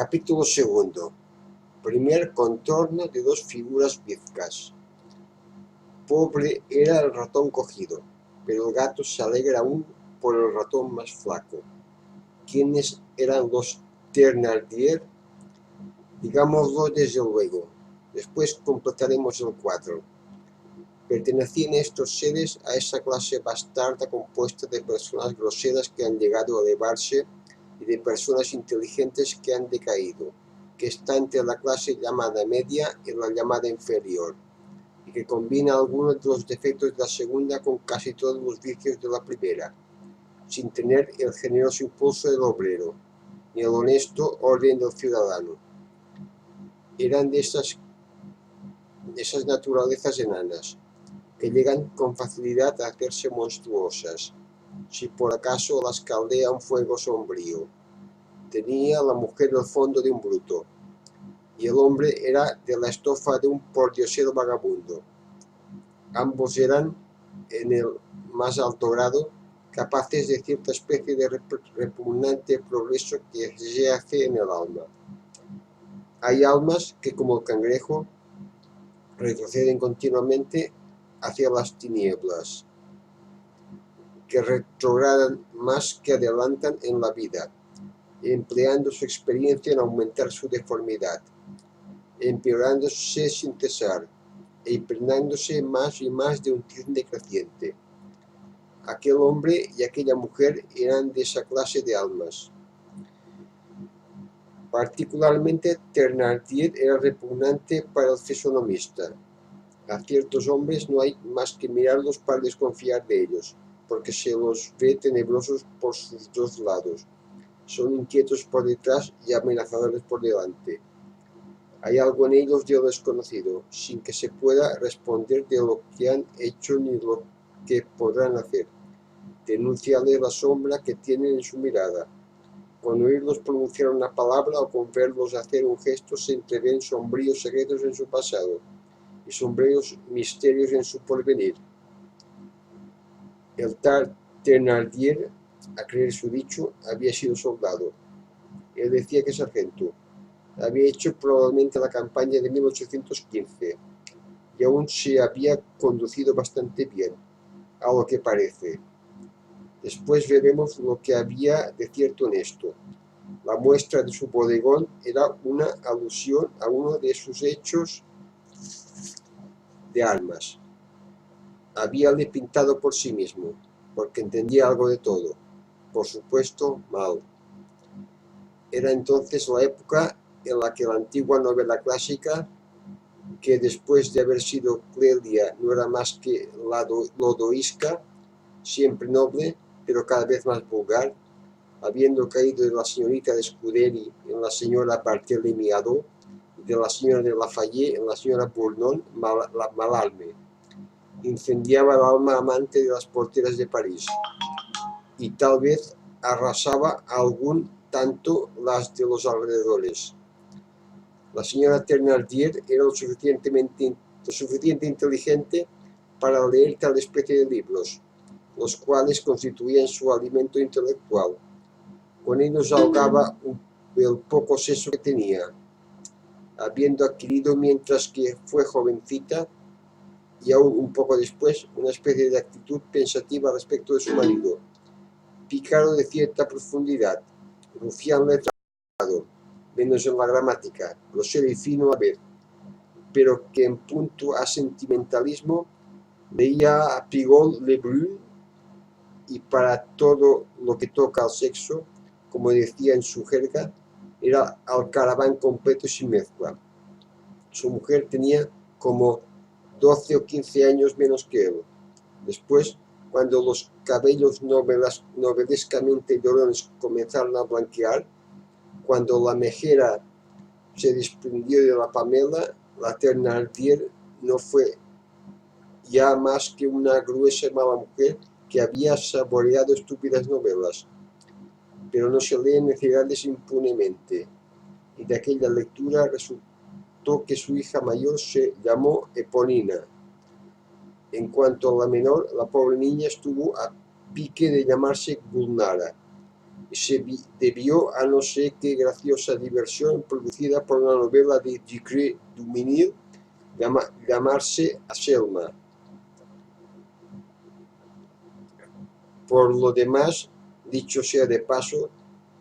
Capítulo segundo. Primer contorno de dos figuras bizcas. Pobre era el ratón cogido, pero el gato se alegra aún por el ratón más flaco. ¿Quiénes eran los Thénardier? Digámoslo desde luego, después completaremos el cuadro. Pertenecían estos seres a esa clase bastarda compuesta de personas groseras que han llegado a elevarse y de personas inteligentes que han decaído, que está entre la clase llamada media y la llamada inferior, y que combina algunos de los defectos de la segunda con casi todos los vicios de la primera, sin tener el generoso impulso del obrero, ni el honesto orden del ciudadano. Eran de esas naturalezas enanas, que llegan con facilidad a hacerse monstruosas, si por acaso las caldea un fuego sombrío. Tenía la mujer el fondo de un bruto, y el hombre era de la estofa de un pordiosero vagabundo. Ambos eran, en el más alto grado, capaces de cierta especie de repugnante progreso que se hace en el alma. Hay almas que, como el cangrejo, retroceden continuamente hacia las tinieblas, que retrogradan más que adelantan en la vida, empleando su experiencia en aumentar su deformidad, empeorándose sin cesar, e impregnándose más y más de un tizne creciente. Aquel hombre y aquella mujer eran de esa clase de almas. Particularmente Thénardier era repugnante para el fisonomista. A ciertos hombres no hay más que mirarlos para desconfiar de ellos, porque se los ve tenebrosos por sus dos lados. Son inquietos por detrás y amenazadores por delante. Hay algo en ellos de lo desconocido, sin que se pueda responder de lo que han hecho ni lo que podrán hacer. Denúnciales la sombra que tienen en su mirada. Con oírlos pronunciar una palabra o con verlos hacer un gesto se entreven sombríos secretos en su pasado y sombríos misterios en su porvenir. El tal Thénardier, a creer su dicho, había sido soldado. Él decía que sargento. Había hecho probablemente la campaña de 1815 y aún se había conducido bastante bien, a lo que parece. Después veremos lo que había de cierto en esto. La muestra de su bodegón era una alusión a uno de sus hechos de armas. Habíale pintado por sí mismo, porque entendía algo de todo. Por supuesto, mal. Era entonces la época en la que la antigua novela clásica, que después de haber sido Clelia no era más que Lodoisca, siempre noble, pero cada vez más vulgar, habiendo caído de la señorita de Scuderi en la señora Barthélemy-Hadot y de la señora de Lafayette en la señora Bournon Malalme, incendiaba el alma amante de las porteras de París y tal vez arrasaba a algún tanto las de los alrededores. La señora Thénardier era lo suficiente inteligente para leer tal especie de libros, los cuales constituían su alimento intelectual. Con ellos ahogaba el poco seso que tenía, habiendo adquirido mientras que fue jovencita y aún un poco después una especie de actitud pensativa respecto de su marido, pícaro de cierta profundidad, rufián letrado, menos en la gramática, grosero y fino a la vez, pero que en punto a sentimentalismo leía a Pigault Le Brun, y para todo lo que toca al sexo, como decía en su jerga, era alcaraván completo y sin mezcla. Su mujer tenía como 12 o 15 años menos que él. Después, cuando los cabellos novelescamente llorones comenzaron a blanquear, cuando la mejera se desprendió de la pamela, la Thénardier no fue ya más que una gruesa y mala mujer que había saboreado estúpidas novelas, pero no se leen necesidades impunemente, y de aquella lectura resultó que su hija mayor se llamó Eponina. En cuanto a la menor, la pobre niña estuvo a pique de llamarse Gulnara. debió a no sé qué graciosa diversión producida por una novela de Ducré Duminil llamarse Aselma. Por lo demás, dicho sea de paso,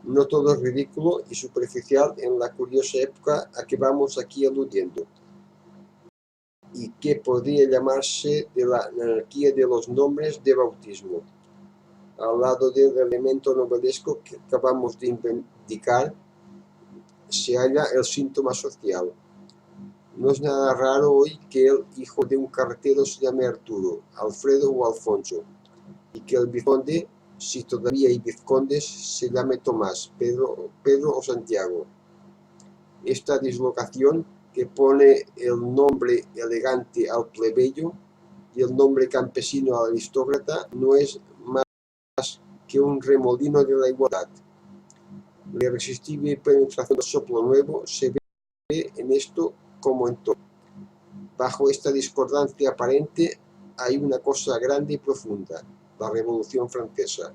no todo es ridículo y superficial en la curiosa época a que vamos aquí aludiendo, y que podría llamarse de la anarquía de los nombres de bautismo. Al lado del elemento novelesco que acabamos de indicar, se halla el síntoma social. No es nada raro hoy que el hijo de un carretero se llame Arturo, Alfredo o Alfonso, y que el vizconde, si todavía hay vizcondes, se llame Tomás, Pedro o Santiago. Esta dislocación que pone el nombre elegante al plebeyo y el nombre campesino al aristócrata no es más que un remolino de la igualdad. La irresistible penetración del soplo nuevo se ve en esto como en todo. Bajo esta discordancia aparente hay una cosa grande y profunda, la Revolución Francesa.